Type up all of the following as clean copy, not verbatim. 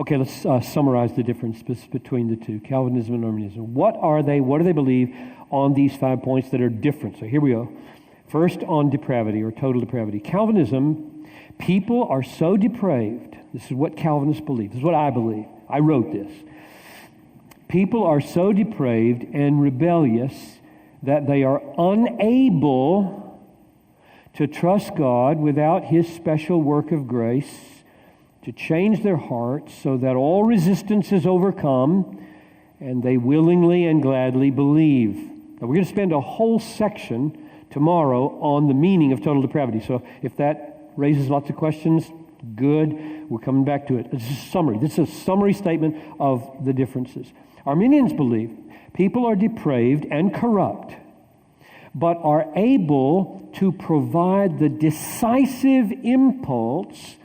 Okay, let's summarize the difference between the two, Calvinism and Arminianism. What are they? What do they believe on these 5 points that are different? So here we go. First, on depravity or total depravity. Calvinism, people are so depraved. This is what Calvinists believe. This is what I believe. I wrote this. People are so depraved and rebellious that they are unable to trust God without His special work of grace to change their hearts so that all resistance is overcome and they willingly and gladly believe. Now, we're going to spend a whole section tomorrow on the meaning of total depravity. So if that raises lots of questions, good. We're coming back to it. This is a summary. This is a summary statement of the differences. Arminians believe people are depraved and corrupt, but are able to provide the decisive impulse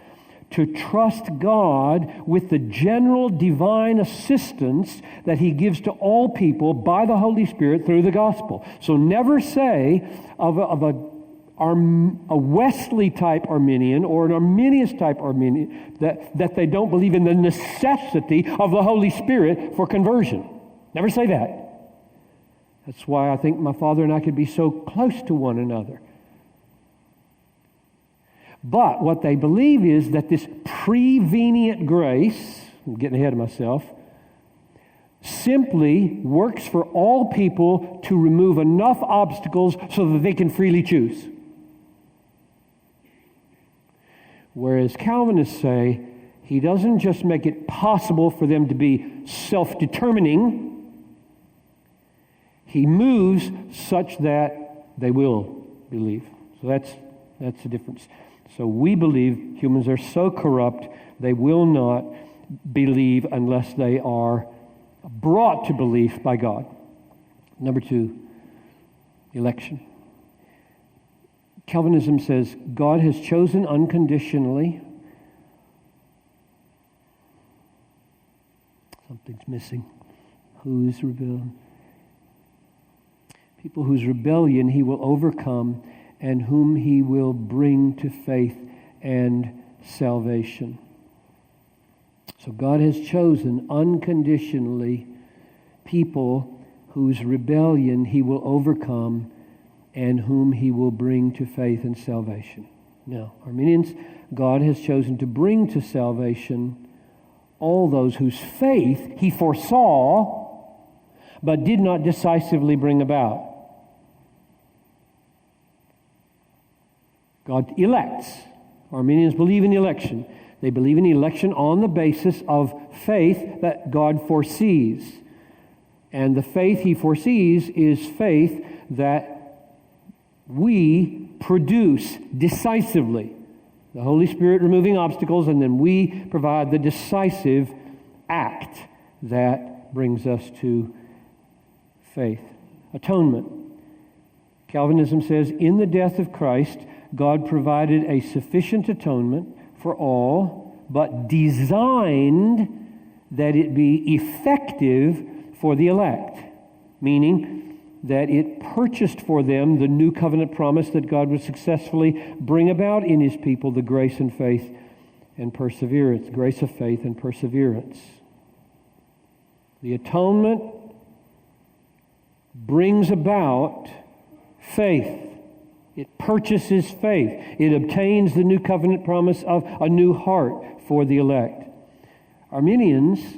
to trust God with the general divine assistance that He gives to all people by the Holy Spirit through the gospel. So never say of a Wesley type Arminian or an Arminius type Arminian that they don't believe in the necessity of the Holy Spirit for conversion. Never say that. That's why I think my father and I could be so close to one another. But what they believe is that this prevenient grace, I'm getting ahead of myself, simply works for all people to remove enough obstacles so that they can freely choose. Whereas Calvinists say He doesn't just make it possible for them to be self-determining, He moves such that they will believe. So that's the difference. So we believe humans are so corrupt they will not believe unless they are brought to belief by God. Number 2, election. Calvinism says God has chosen unconditionally. Something's missing. Whose rebellion? People whose rebellion He will overcome and whom He will bring to faith and salvation. So God has chosen unconditionally people whose rebellion He will overcome and whom He will bring to faith and salvation. Now, Arminians, God has chosen to bring to salvation all those whose faith He foresaw but did not decisively bring about. God elects. Arminians believe in election. They believe in election on the basis of faith that God foresees. And the faith He foresees is faith that we produce decisively. The Holy Spirit removing obstacles, and then we provide the decisive act that brings us to faith. Atonement. Calvinism says, in the death of Christ, God provided a sufficient atonement for all, but designed that it be effective for the elect, meaning that it purchased for them the new covenant promise that God would successfully bring about in His people, the grace and faith and perseverance, grace of faith and perseverance. The atonement brings about faith. It purchases faith. It obtains the new covenant promise of a new heart for the elect. Arminians,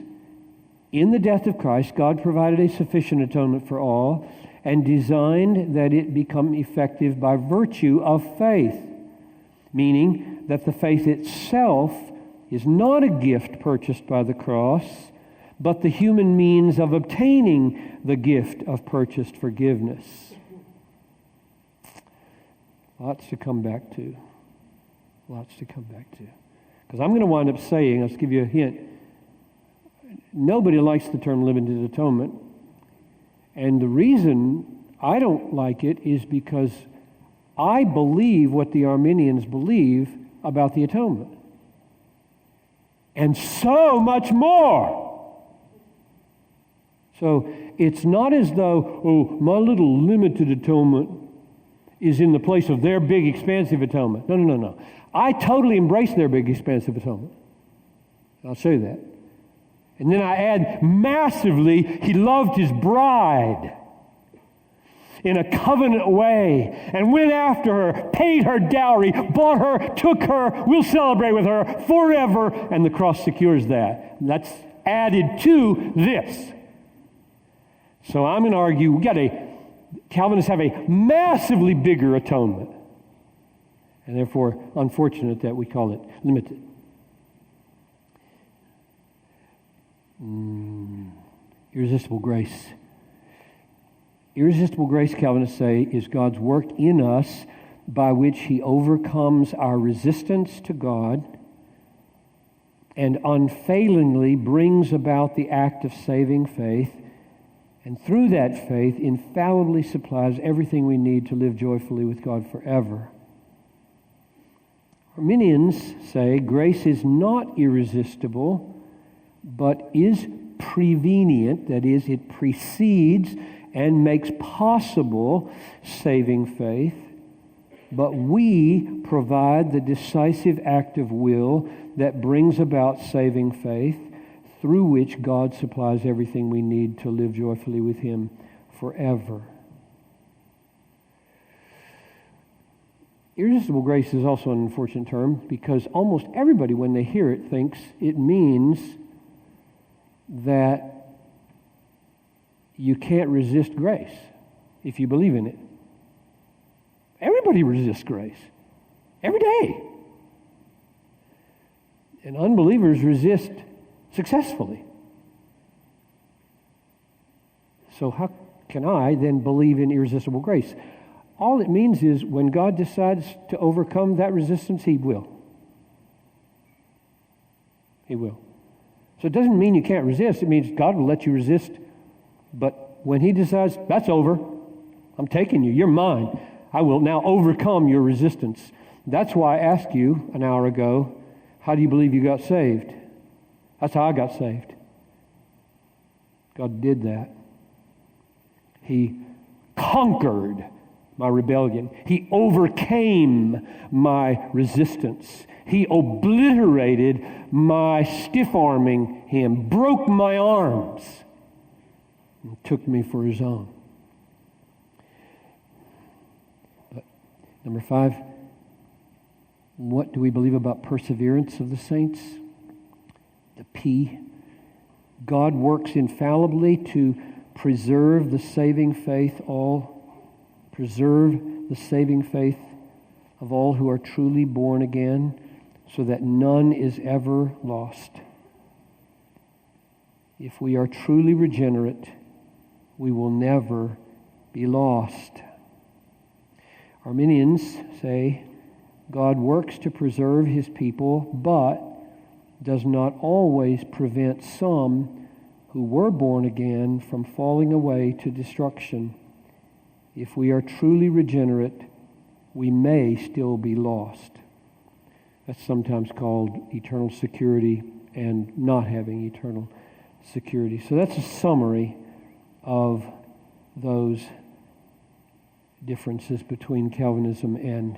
in the death of Christ, God provided a sufficient atonement for all and designed that it become effective by virtue of faith, meaning that the faith itself is not a gift purchased by the cross, but the human means of obtaining the gift of purchased forgiveness. Lots to come back to. Lots to come back to. Because I'm going to wind up saying, I'll just give you a hint, nobody likes the term limited atonement. And the reason I don't like it is because I believe what the Arminians believe about the atonement. And so much more. So it's not as though, oh, my little limited atonement is in the place of their big expansive atonement. No. I totally embrace their big expansive atonement. I'll show you that. And then I add massively, He loved His bride in a covenant way and went after her, paid her dowry, bought her, took her, we'll celebrate with her forever, and the cross secures that. That's added to this. So I'm going to argue Calvinists have a massively bigger atonement, and therefore unfortunate that we call it limited. Irresistible grace. Irresistible grace, Calvinists say, is God's work in us by which He overcomes our resistance to God and unfailingly brings about the act of saving faith, and through that faith infallibly supplies everything we need to live joyfully with God forever. Arminians say grace is not irresistible, but is prevenient, that is, it precedes and makes possible saving faith, but we provide the decisive act of will that brings about saving faith, through which God supplies everything we need to live joyfully with Him forever. Irresistible grace is also an unfortunate term because almost everybody, when they hear it, thinks it means that you can't resist grace if you believe in it. Everybody resists grace. Every day. And unbelievers resist successfully. So how can I then believe in irresistible grace? All it means is when God decides to overcome that resistance, He will. He will. So it doesn't mean you can't resist. It means God will let you resist. But when He decides, that's over, I'm taking you, you're mine, I will now overcome your resistance. That's why I asked you an hour ago, how do you believe you got saved? That's how I got saved. God did that. He conquered my rebellion. He overcame my resistance. He obliterated my stiff-arming Him, broke my arms, and took me for His own. But number 5, what do we believe about perseverance of the saints? The P. God works infallibly to preserve the saving faith of all who are truly born again, so that none is ever lost. If we are truly regenerate, we will never be lost. Arminians say God works to preserve His people, but does not always prevent some who were born again from falling away to destruction. If we are truly regenerate, we may still be lost. That's sometimes called eternal security and not having eternal security. So that's a summary of those differences between Calvinism and